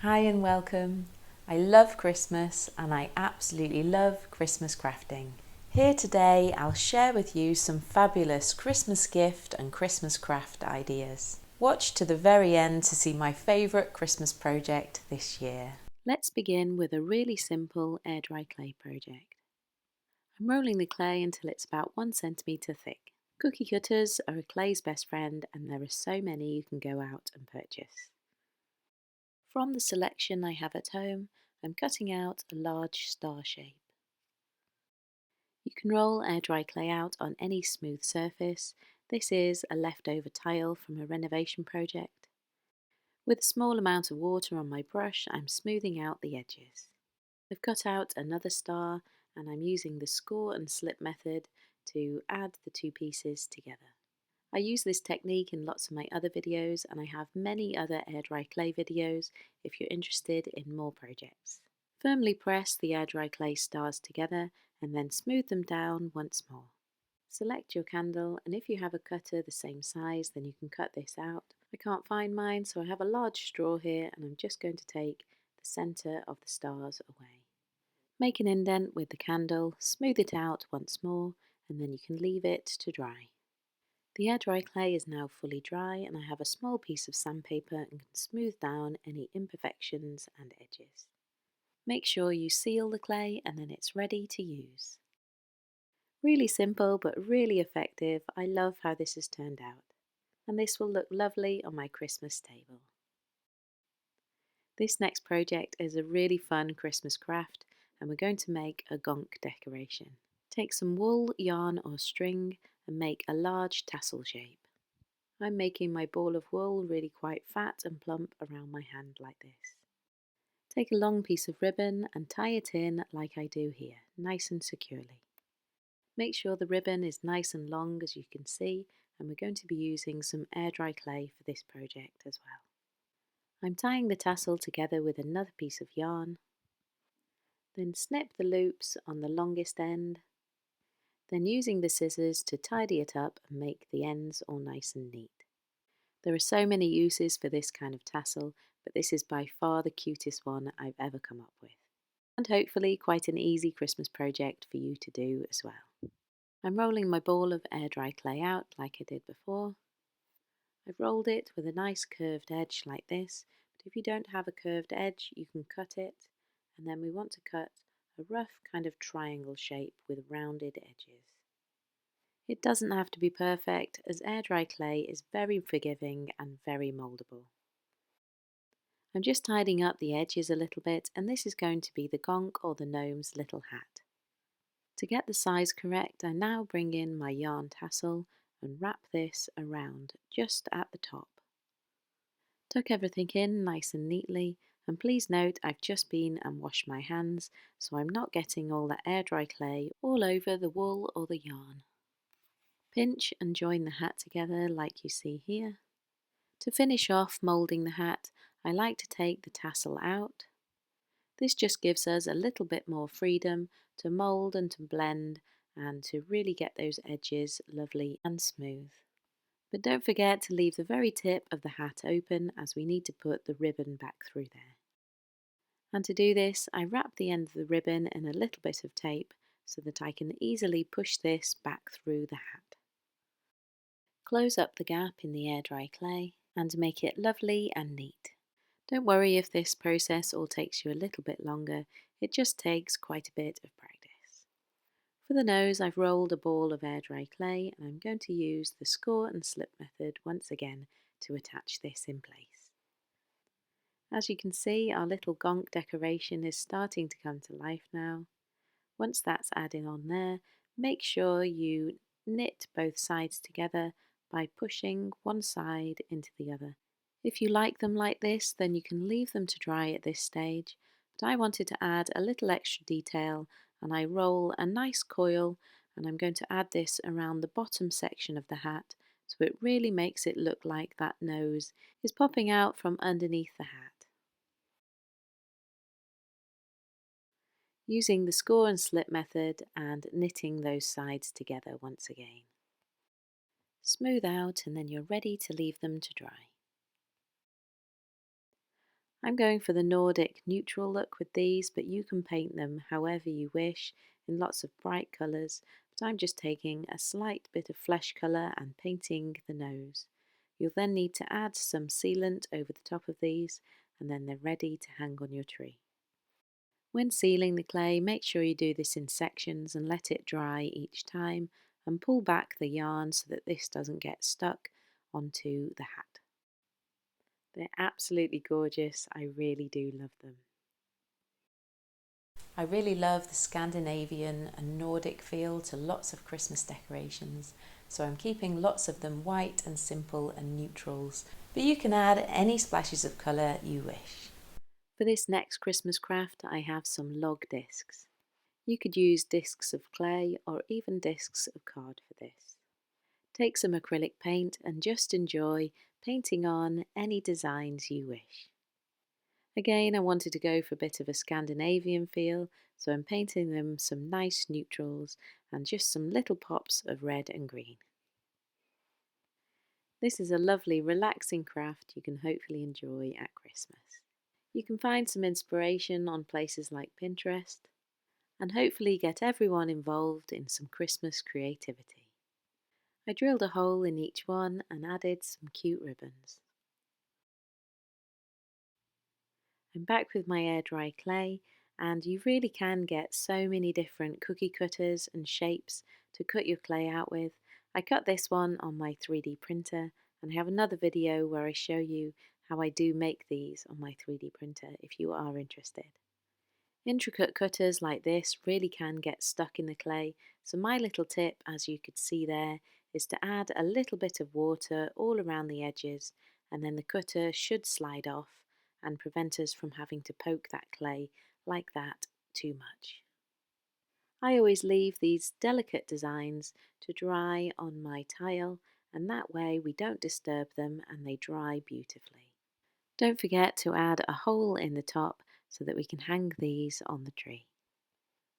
Hi and welcome. I love Christmas and I absolutely love Christmas crafting. Here today I'll share with you some fabulous Christmas gift and Christmas craft ideas. Watch to the very end to see my favourite Christmas project this year. Let's begin with a really simple air dry clay project. I'm rolling the clay until it's about 1 centimetre thick. Cookie cutters are a clay's best friend and there are so many you can go out and purchase. From the selection I have at home, I'm cutting out a large star shape. You can roll air dry clay out on any smooth surface. This is a leftover tile from a renovation project. With a small amount of water on my brush, I'm smoothing out the edges. I've cut out another star and I'm using the score and slip method to add the two pieces together. I use this technique in lots of my other videos and I have many other air dry clay videos if you're interested in more projects. Firmly press the air dry clay stars together and then smooth them down once more. Select your candle and if you have a cutter the same size then you can cut this out. I can't find mine so I have a large straw here and I'm just going to take the centre of the stars away. Make an indent with the candle, smooth it out once more and then you can leave it to dry. The air dry clay is now fully dry and I have a small piece of sandpaper and can smooth down any imperfections and edges. Make sure you seal the clay and then it's ready to use. Really simple but really effective. I love how this has turned out. And this will look lovely on my Christmas table. This next project is a really fun Christmas craft and we're going to make a gonk decoration. Take some wool, yarn or string and make a large tassel shape. I'm making my ball of wool really quite fat and plump around my hand like this. Take a long piece of ribbon and tie it in like I do here, nice and securely. Make sure the ribbon is nice and long as you can see, and we're going to be using some air dry clay for this project as well. I'm tying the tassel together with another piece of yarn, then snip the loops on the longest end, then using the scissors to tidy it up and make the ends all nice and neat. There are so many uses for this kind of tassel, but this is by far the cutest one I've ever come up with. And hopefully quite an easy Christmas project for you to do as well. I'm rolling my ball of air dry clay out like I did before. I've rolled it with a nice curved edge like this, but if you don't have a curved edge you can cut it, and then we want to cut a rough kind of triangle shape with rounded edges. It doesn't have to be perfect as air dry clay is very forgiving and very mouldable. I'm just tidying up the edges a little bit and this is going to be the gonk or the gnome's little hat. To get the size correct I now bring in my yarn tassel and wrap this around just at the top. Tuck everything in nice and neatly and please note I've just been and washed my hands so I'm not getting all that air dry clay all over the wool or the yarn. Pinch and join the hat together like you see here. To finish off moulding the hat I like to take the tassel out. This just gives us a little bit more freedom to mould and to blend and to really get those edges lovely and smooth. But don't forget to leave the very tip of the hat open as we need to put the ribbon back through there. And to do this I wrap the end of the ribbon in a little bit of tape so that I can easily push this back through the hat. Close up the gap in the air dry clay and make it lovely and neat. Don't worry if this process all takes you a little bit longer, it just takes quite a bit of practice. For the nose I've rolled a ball of air dry clay and I'm going to use the score and slip method once again to attach this in place. As you can see our little gonk decoration is starting to come to life now. Once that's added on there, make sure you knit both sides together by pushing one side into the other. If you like them like this, then you can leave them to dry at this stage, but I wanted to add a little extra detail and I roll a nice coil and I'm going to add this around the bottom section of the hat so it really makes it look like that nose is popping out from underneath the hat. Using the score and slip method and knitting those sides together once again. Smooth out and then you're ready to leave them to dry. I'm going for the Nordic neutral look with these, but you can paint them however you wish in lots of bright colours, but I'm just taking a slight bit of flesh colour and painting the nose. You'll then need to add some sealant over the top of these, and then they're ready to hang on your tree. When sealing the clay, make sure you do this in sections and let it dry each time, and pull back the yarn so that this doesn't get stuck onto the hat. They're absolutely gorgeous. I really do love them. I really love the Scandinavian and Nordic feel to lots of Christmas decorations, so I'm keeping lots of them white and simple and neutrals, but you can add any splashes of colour you wish. For this next Christmas craft, I have some log discs. You could use discs of clay or even discs of card for this. Take some acrylic paint and just enjoy painting on any designs you wish. Again, I wanted to go for a bit of a Scandinavian feel, so I'm painting them some nice neutrals and just some little pops of red and green. This is a lovely, relaxing craft you can hopefully enjoy at Christmas. You can find some inspiration on places like Pinterest and hopefully get everyone involved in some Christmas creativity. I drilled a hole in each one and added some cute ribbons. I'm back with my air dry clay, and you really can get so many different cookie cutters and shapes to cut your clay out with. I cut this one on my 3D printer, and I have another video where I show you how I do make these on my 3D printer if you are interested. Intricate cutters like this really can get stuck in the clay, so my little tip, as you could see there, is to add a little bit of water all around the edges, and then the cutter should slide off and prevent us from having to poke that clay like that too much. I always leave these delicate designs to dry on my tile, and that way we don't disturb them and they dry beautifully. Don't forget to add a hole in the top so that we can hang these on the tree.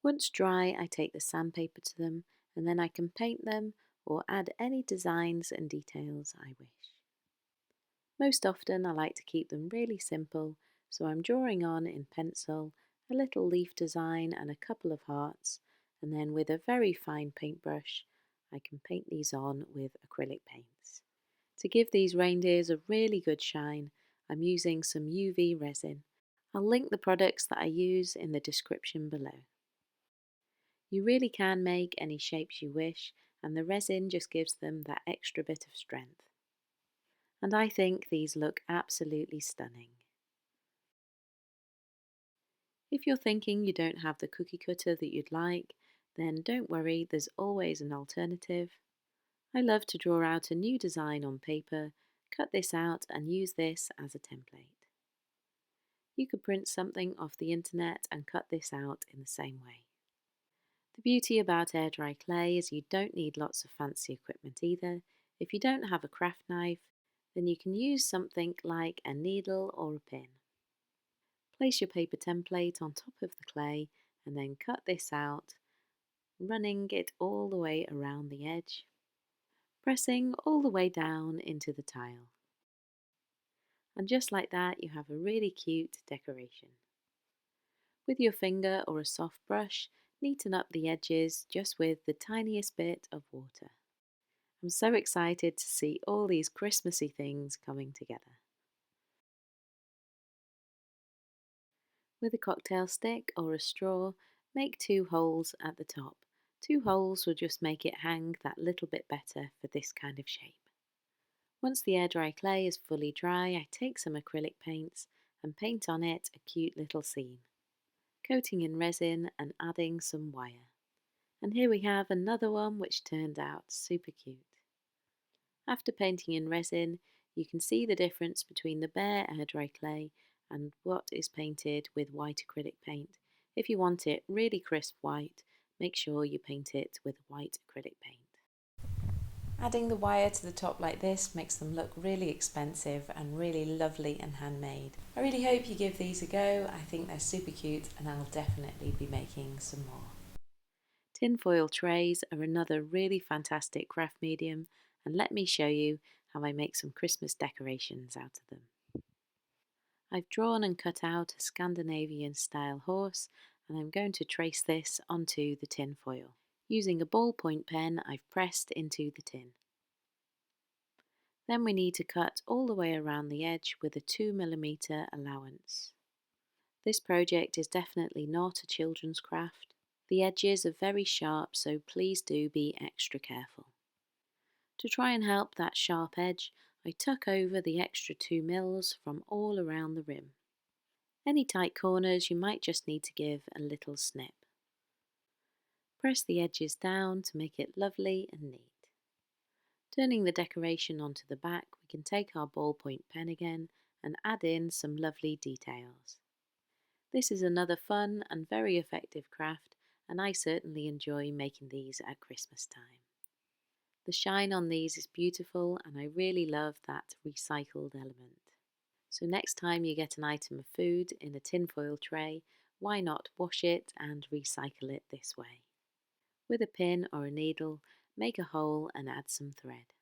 Once dry, I take the sandpaper to them, and then I can paint them or add any designs and details I wish. Most often I like to keep them really simple, so I'm drawing on in pencil a little leaf design and a couple of hearts, and then with a very fine paintbrush I can paint these on with acrylic paints. To give these reindeers a really good shine, I'm using some UV resin. I'll link the products that I use in the description below. You really can make any shapes you wish, and the resin just gives them that extra bit of strength. And I think these look absolutely stunning. If you're thinking you don't have the cookie cutter that you'd like, then don't worry, there's always an alternative. I love to draw out a new design on paper, cut this out and use this as a template. You could print something off the internet and cut this out in the same way. The beauty about air dry clay is you don't need lots of fancy equipment either. If you don't have a craft knife, then you can use something like a needle or a pin. Place your paper template on top of the clay and then cut this out, running it all the way around the edge, pressing all the way down into the tile. And just like that, you have a really cute decoration. With your finger or a soft brush, neaten up the edges just with the tiniest bit of water. I'm so excited to see all these Christmassy things coming together. With a cocktail stick or a straw, make 2 holes at the top. 2 holes will just make it hang that little bit better for this kind of shape. Once the air dry clay is fully dry, I take some acrylic paints and paint on it a cute little scene, coating in resin and adding some wire. And here we have another one which turned out super cute. After painting in resin, you can see the difference between the bare air dry clay and what is painted with white acrylic paint. If you want it really crisp white, make sure you paint it with white acrylic paint. Adding the wire to the top like this makes them look really expensive and really lovely and handmade. I really hope you give these a go. I think they're super cute and I'll definitely be making some more. Tinfoil trays are another really fantastic craft medium, and let me show you how I make some Christmas decorations out of them. I've drawn and cut out a Scandinavian style horse, and I'm going to trace this onto the tin foil. Using a ballpoint pen, I've pressed into the tin. Then we need to cut all the way around the edge with a 2mm allowance. This project is definitely not a children's craft. The edges are very sharp, so please do be extra careful. To try and help that sharp edge, I tuck over the extra 2mm from all around the rim. Any tight corners you might just need to give a little snip. Press the edges down to make it lovely and neat. Turning the decoration onto the back, we can take our ballpoint pen again and add in some lovely details. This is another fun and very effective craft, and I certainly enjoy making these at Christmas time. The shine on these is beautiful, and I really love that recycled element. So next time you get an item of food in a tinfoil tray, why not wash it and recycle it this way? With a pin or a needle, make a hole and add some thread.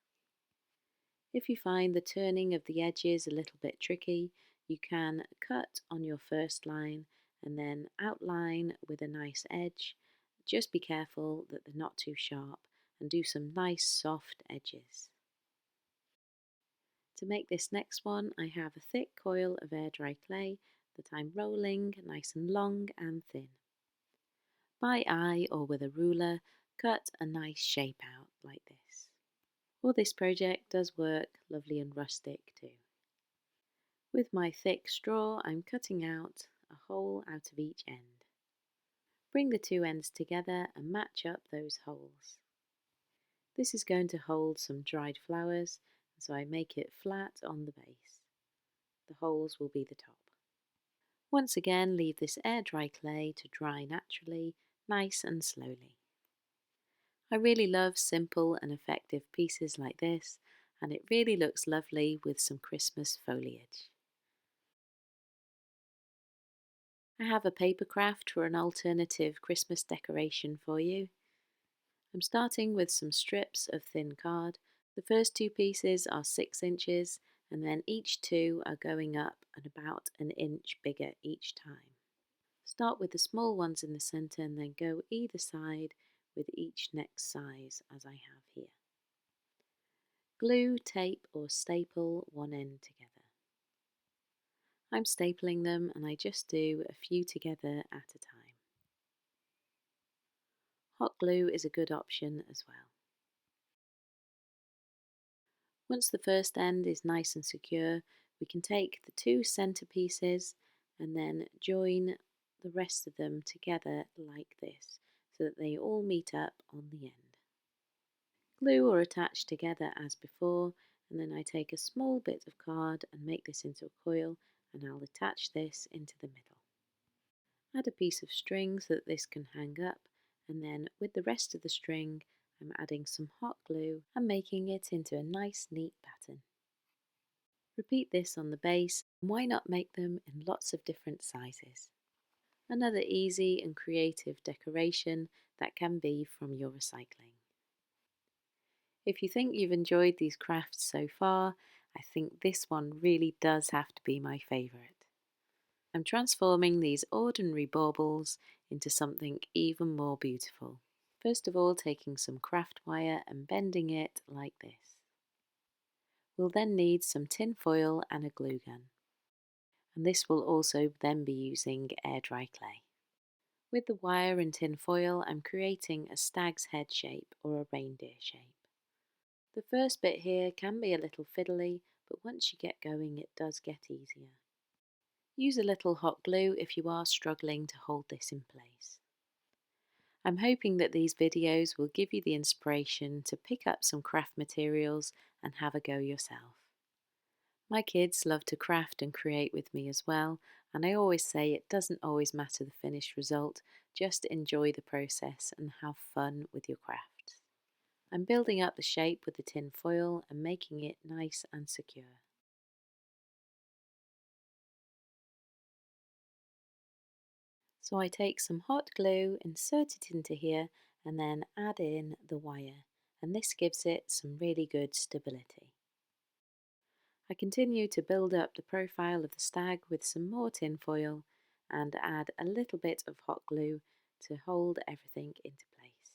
If you find the turning of the edges a little bit tricky, you can cut on your first line and then outline with a nice edge. Just be careful that they're not too sharp and do some nice soft edges. To make this next one, I have a thick coil of air dry clay that I'm rolling nice and long and thin. By eye or with a ruler, cut a nice shape out like this. Well, this project does work lovely and rustic too. With my thick straw, I'm cutting out a hole out of each end. Bring the two ends together and match up those holes. This is going to hold some dried flowers, so I make it flat on the base. The holes will be the top. Once again, leave this air dry clay to dry naturally, nice and slowly. I really love simple and effective pieces like this, and it really looks lovely with some Christmas foliage. I have a paper craft for an alternative Christmas decoration for you. I'm starting with some strips of thin card. The first two pieces are 6 inches, and then each two are going up and about an inch bigger each time. Start with the small ones in the centre and then go either side with each next size as I have here. Glue, tape or staple one end together. I'm stapling them and I just do a few together at a time. Hot glue is a good option as well. Once the first end is nice and secure, we can take the two centre pieces and then join the rest of them together like this so that they all meet up on the end. Glue or attach together as before, and then I take a small bit of card and make this into a coil, and I'll attach this into the middle. Add a piece of string so that this can hang up, and then with the rest of the string I'm adding some hot glue and making it into a nice neat pattern. Repeat this on the base, and why not make them in lots of different sizes? Another easy and creative decoration that can be from your recycling. If you think you've enjoyed these crafts so far, I think this one really does have to be my favourite. I'm transforming these ordinary baubles into something even more beautiful. First of all, taking some craft wire and bending it like this. We'll then need some tin foil and a glue gun. And this will also then be using air dry clay. With the wire and tin foil, I'm creating a stag's head shape or a reindeer shape. The first bit here can be a little fiddly, but once you get going it does get easier. Use a little hot glue if you are struggling to hold this in place. I'm hoping that these videos will give you the inspiration to pick up some craft materials and have a go yourself. My kids love to craft and create with me as well, and I always say it doesn't always matter the finished result, just enjoy the process and have fun with your craft. I'm building up the shape with the tin foil and making it nice and secure. So I take some hot glue, insert it into here and then add in the wire, and this gives it some really good stability. I continue to build up the profile of the stag with some more tin foil and add a little bit of hot glue to hold everything into place.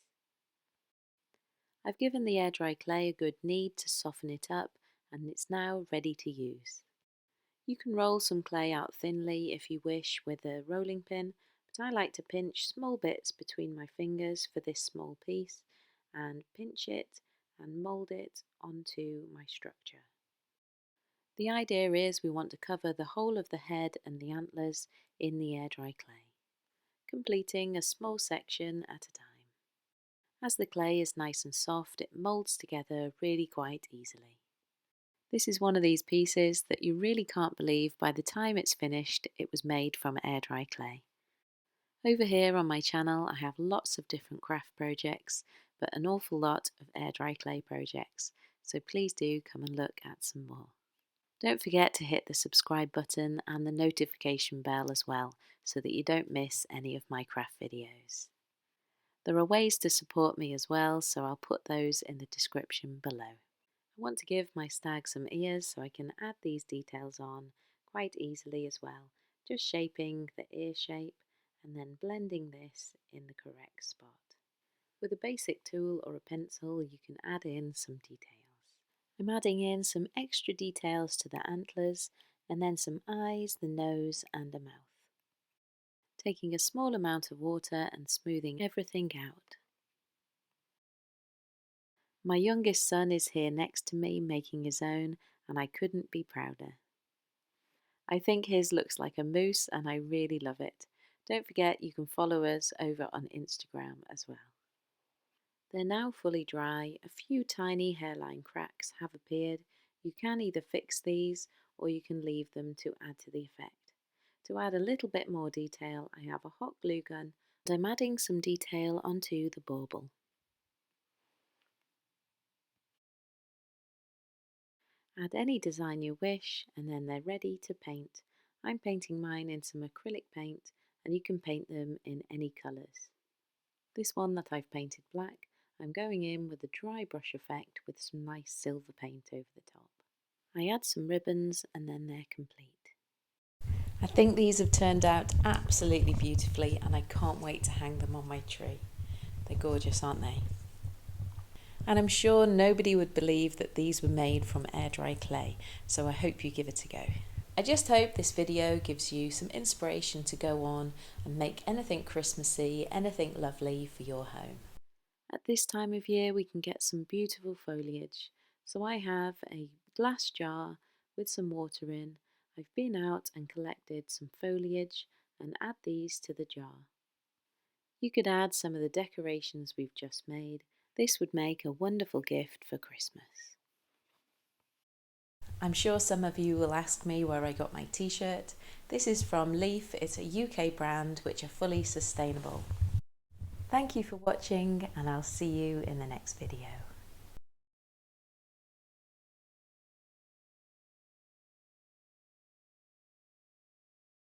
I've given the air dry clay a good knead to soften it up, and it's now ready to use. You can roll some clay out thinly if you wish with a rolling pin, but I like to pinch small bits between my fingers for this small piece and pinch it and mould it onto my structure. The idea is we want to cover the whole of the head and the antlers in the air dry clay, completing a small section at a time. As the clay is nice and soft, it moulds together really quite easily. This is one of these pieces that you really can't believe by the time it's finished it was made from air dry clay. Over here on my channel I have lots of different craft projects, but an awful lot of air dry clay projects, so please do come and look at some more. Don't forget to hit the subscribe button and the notification bell as well, so that you don't miss any of my craft videos. There are ways to support me as well, so I'll put those in the description below. I want to give my stag some ears, so I can add these details on quite easily as well, just shaping the ear shape and then blending this in the correct spot. With a basic tool or a pencil you can add in some details. I'm adding in some extra details to the antlers and then some eyes, the nose and a mouth. Taking a small amount of water and smoothing everything out. My youngest son is here next to me making his own, and I couldn't be prouder. I think his looks like a moose and I really love it. Don't forget you can follow us over on Instagram as well. They're now fully dry. A few tiny hairline cracks have appeared. You can either fix these or you can leave them to add to the effect. To add a little bit more detail, I have a hot glue gun and I'm adding some detail onto the bauble. Add any design you wish and then they're ready to paint. I'm painting mine in some acrylic paint and you can paint them in any colours. This one that I've painted black, I'm going in with a dry brush effect with some nice silver paint over the top. I add some ribbons and then they're complete. I think these have turned out absolutely beautifully and I can't wait to hang them on my tree. They're gorgeous, aren't they? And I'm sure nobody would believe that these were made from air dry clay, so I hope you give it a go. I just hope this video gives you some inspiration to go on and make anything Christmassy, anything lovely for your home. At this time of year we can get some beautiful foliage, so I have a glass jar with some water in. I've been out and collected some foliage and add these to the jar. You could add some of the decorations we've just made. This would make a wonderful gift for Christmas. I'm sure some of you will ask me where I got my t-shirt. This is from Leaf. It's a UK brand which are fully sustainable. Thank you for watching and I'll see you in the next video.